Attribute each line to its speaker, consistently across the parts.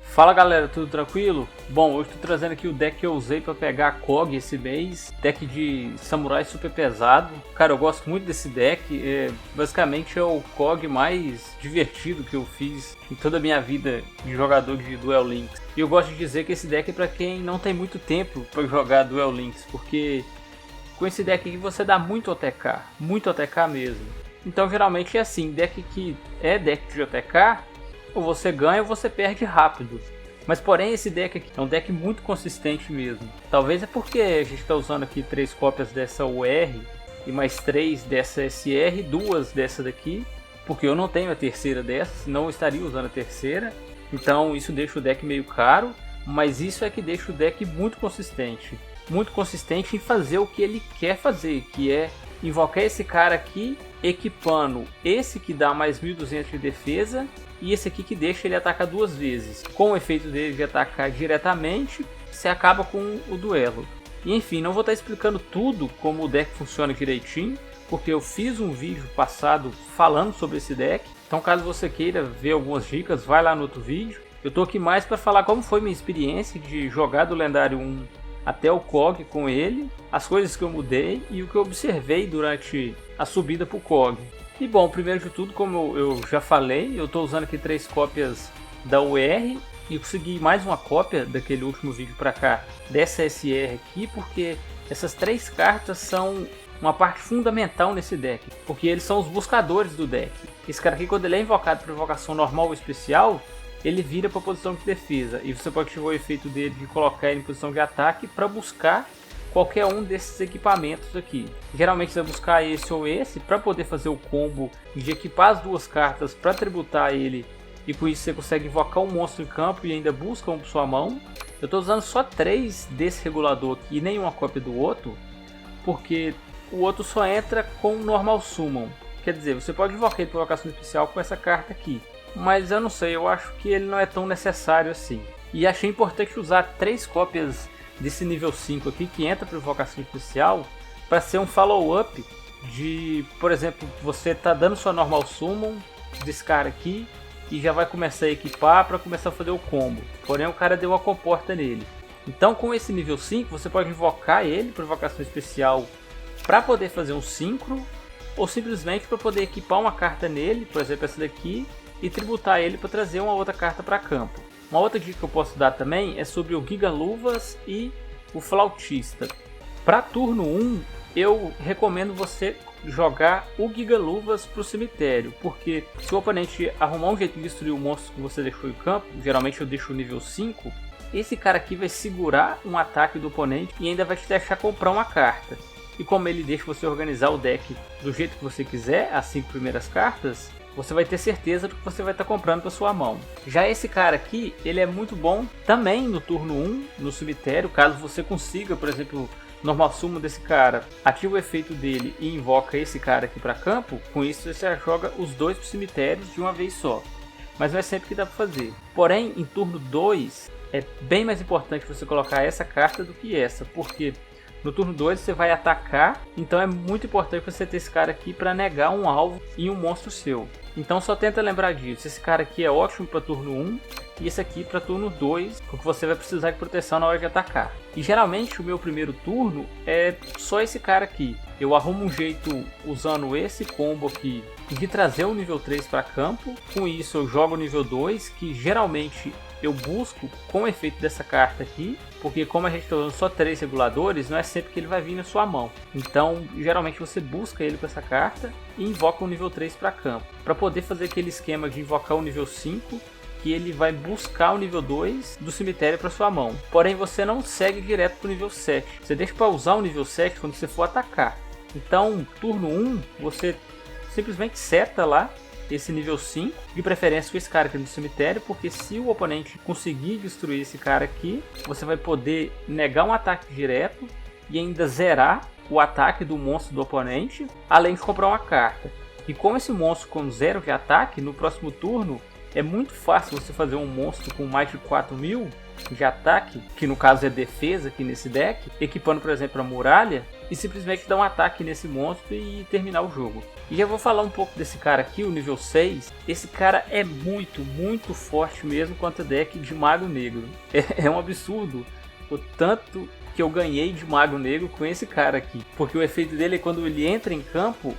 Speaker 1: Fala galera, tudo tranquilo? Bom, hoje estou trazendo aqui o deck que eu usei para pegar a KOG esse mês, deck de samurai super pesado. Cara, eu gosto muito desse deck, basicamente é o KOG mais divertido que eu fiz em toda a minha vida de jogador de Duel Links. E eu gosto de dizer que esse deck é para quem não tem muito tempo para jogar Duel Links, porque com esse deck aqui você dá muito OTK mesmo. Então geralmente é assim, deck que é deck de OTK, ou você ganha ou você perde rápido. Mas porém esse deck aqui é um deck muito consistente mesmo. Talvez é porque a gente está usando aqui 3 cópias dessa UR e mais 3 dessa SR, 2 dessa daqui, porque eu não tenho a terceira dessa, senão eu estaria usando a terceira. Então isso deixa o deck meio caro, mas isso é que deixa o deck muito consistente. Muito consistente em fazer o que ele quer fazer, que é invocar esse cara aqui, equipando esse que dá mais 1200 de defesa e esse aqui que deixa ele atacar 2 vezes. Com o efeito dele de atacar diretamente, você acaba com o duelo. E enfim, não vou estar explicando tudo como o deck funciona direitinho, porque eu fiz um vídeo passado falando sobre esse deck. Então caso você queira ver algumas dicas, vai lá no outro vídeo. Eu estou aqui mais para falar como foi minha experiência de jogar do Lendário 1 até o KOG com ele, as coisas que eu mudei e o que eu observei durante a subida para o KOG. E bom, primeiro de tudo, como eu já falei, eu estou usando aqui 3 cópias da UR e consegui mais uma cópia daquele último vídeo para cá, dessa SR aqui, porque essas 3 cartas são uma parte fundamental nesse deck, porque eles são os buscadores do deck. Esse cara aqui, quando ele é invocado para invocação normal ou especial, ele vira para a posição de defesa e você pode ativar o efeito dele de colocar ele em posição de ataque para buscar qualquer um desses equipamentos aqui. Geralmente você vai buscar esse ou esse para poder fazer o combo de equipar as 2 cartas para tributar ele, e com isso você consegue invocar um monstro em campo e ainda busca um para sua mão. Eu estou usando só 3 desse regulador aqui e nenhuma cópia do outro, porque o outro só entra com Normal Summon. Quer dizer, você pode invocar ele para invocação especial com essa carta aqui, mas eu não sei, eu acho que ele não é tão necessário assim. E achei importante usar 3 cópias desse nível 5 aqui, que entra para invocação especial, para ser um follow-up de, por exemplo, você tá dando sua Normal Summon desse cara aqui e já vai começar a equipar para começar a fazer o combo. Porém o cara deu uma comporta nele. Então com esse nível 5 você pode invocar ele para invocação especial para poder fazer um sincro, ou simplesmente para poder equipar uma carta nele, por exemplo essa daqui, e tributar ele para trazer uma outra carta para campo. Uma outra dica que eu posso dar também é sobre o Giga Luvas e o Flautista. Para turno 1, eu recomendo você jogar o Giga Luvas para o cemitério, porque se o oponente arrumar um jeito de destruir o monstro que você deixou em campo, geralmente eu deixo o nível 5, esse cara aqui vai segurar um ataque do oponente e ainda vai te deixar comprar uma carta. E como ele deixa você organizar o deck do jeito que você quiser, as 5 primeiras cartas, você vai ter certeza do que você vai estar comprando para sua mão. Já esse cara aqui, ele é muito bom também no turno 1, no cemitério, caso você consiga, por exemplo, Normal Summon desse cara, ativa o efeito dele e invoca esse cara aqui para campo, com isso você já joga os 2 para cemitérios de uma vez só. Mas não é sempre que dá para fazer. Porém, em turno 2, é bem mais importante você colocar essa carta do que essa, porque no turno 2 você vai atacar, então é muito importante você ter esse cara aqui para negar um alvo em um monstro seu. Então só tenta lembrar disso, esse cara aqui é ótimo para turno 1 e esse aqui para turno 2, porque você vai precisar de proteção na hora de atacar. E geralmente o meu primeiro turno é só esse cara aqui. Eu arrumo um jeito usando esse combo aqui de trazer o nível 3 para campo. Com isso eu jogo o nível 2, que geralmente eu busco com o efeito dessa carta aqui, porque como a gente está usando só 3 reguladores, não é sempre que ele vai vir na sua mão. Então geralmente você busca ele com essa carta e invoca o nível 3 para campo, para poder fazer aquele esquema de invocar o nível 5, que ele vai buscar o nível 2 do cemitério para sua mão. Porém você não segue direto para o nível 7, você deixa para usar o nível 7 quando você for atacar. Então turno 1 você simplesmente seta lá esse nível 5, de preferência com esse cara aqui no cemitério, porque se o oponente conseguir destruir esse cara aqui, você vai poder negar um ataque direto e ainda zerar o ataque do monstro do oponente, além de comprar uma carta. E com esse monstro com 0 de ataque, no próximo turno é muito fácil você fazer um monstro com mais de 4.000 de ataque, que no caso é defesa aqui nesse deck, equipando por exemplo a muralha, e simplesmente dar um ataque nesse monstro e terminar o jogo. E já vou falar um pouco desse cara aqui, o nível 6. Esse cara é muito forte mesmo contra deck de Mago Negro. É um absurdo o tanto que eu ganhei de Mago Negro com esse cara aqui. Porque o efeito dele é quando ele entra em campo,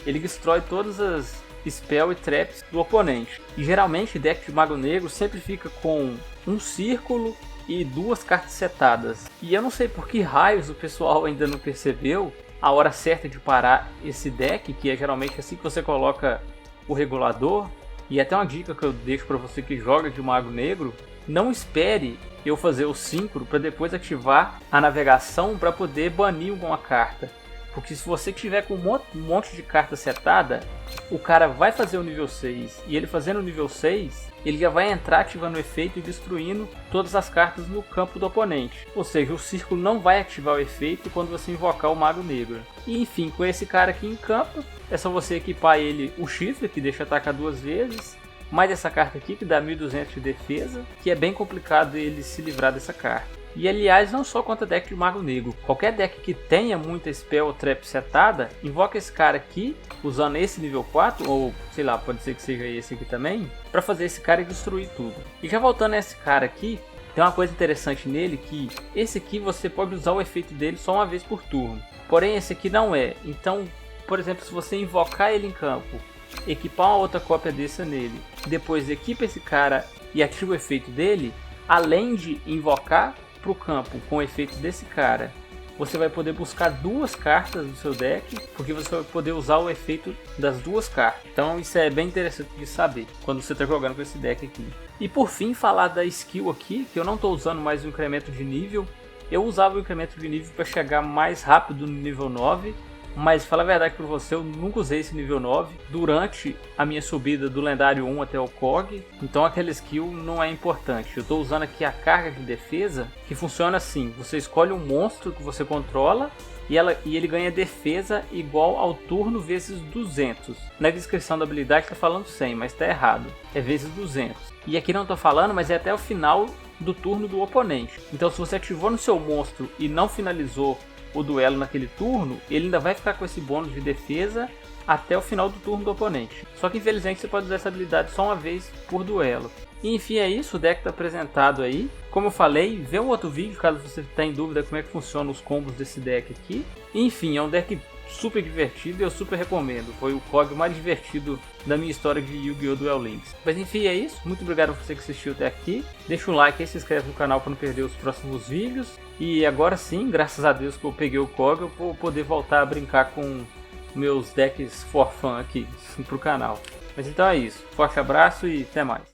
Speaker 1: ele destrói todas as spell e traps do oponente. E geralmente deck de Mago Negro sempre fica com um círculo e 2 cartas setadas. E eu não sei por que raios o pessoal ainda não percebeu a hora certa de parar esse deck, que é geralmente assim que você coloca o regulador. E até uma dica que eu deixo para você que joga de Mago Negro: não espere eu fazer o síncro para depois ativar a navegação para poder banir uma carta. Porque se você tiver com um monte de carta setada, o cara vai fazer o nível 6. E ele fazendo o nível 6, ele já vai entrar ativando o efeito e destruindo todas as cartas no campo do oponente. Ou seja, o círculo não vai ativar o efeito quando você invocar o Mago Negro. E enfim, com esse cara aqui em campo, é só você equipar ele o chifre, que deixa atacar 2 vezes. Mais essa carta aqui, que dá 1200 de defesa, que é bem complicado ele se livrar dessa carta. E aliás, não só contra deck de Mago Negro, qualquer deck que tenha muita spell ou trap setada, invoca esse cara aqui, usando esse nível 4, ou sei lá, pode ser que seja esse aqui também, para fazer esse cara e destruir tudo. E já voltando a esse cara aqui, tem uma coisa interessante nele, que esse aqui você pode usar o efeito dele só uma vez por turno. Porém esse aqui não é, então, por exemplo, se você invocar ele em campo, equipar uma outra cópia dessa nele, depois equipa esse cara e ativa o efeito dele, além de invocar para o campo com o efeito desse cara, você vai poder buscar 2 cartas do seu deck, porque você vai poder usar o efeito das 2 cartas. Então isso é bem interessante de saber quando você está jogando com esse deck aqui. E por fim, falar da skill aqui, que eu não estou usando mais o incremento de nível. Eu usava o incremento de nível para chegar mais rápido no nível 9, mas falar a verdade para você, eu nunca usei esse nível 9 durante a minha subida do lendário 1 até o COG, então aquela skill não é importante. Eu estou usando aqui a carga de defesa, que funciona assim: você escolhe um monstro que você controla e ele ganha defesa igual ao turno vezes 200. Na descrição da habilidade está falando 100, mas está errado, é vezes 200. E aqui não estou falando, mas é até o final do turno do oponente. Então se você ativou no seu monstro e não finalizou o duelo naquele turno, ele ainda vai ficar com esse bônus de defesa até o final do turno do oponente. Só que infelizmente você pode usar essa habilidade só uma vez por duelo. E enfim, é isso, o deck está apresentado aí. Como eu falei, vê um outro vídeo caso você tenha em dúvida como é que funcionam os combos desse deck aqui. E, enfim, é um deck super divertido e eu super recomendo. Foi o COG mais divertido da minha história de Yu-Gi-Oh! Duel Links. Mas enfim, é isso. Muito obrigado a você que assistiu até aqui. Deixa um like e se inscreve no canal para não perder os próximos vídeos. E agora sim, graças a Deus que eu peguei o COG, eu vou poder voltar a brincar com meus decks for fun aqui pro canal. Mas então é isso. Forte abraço e até mais.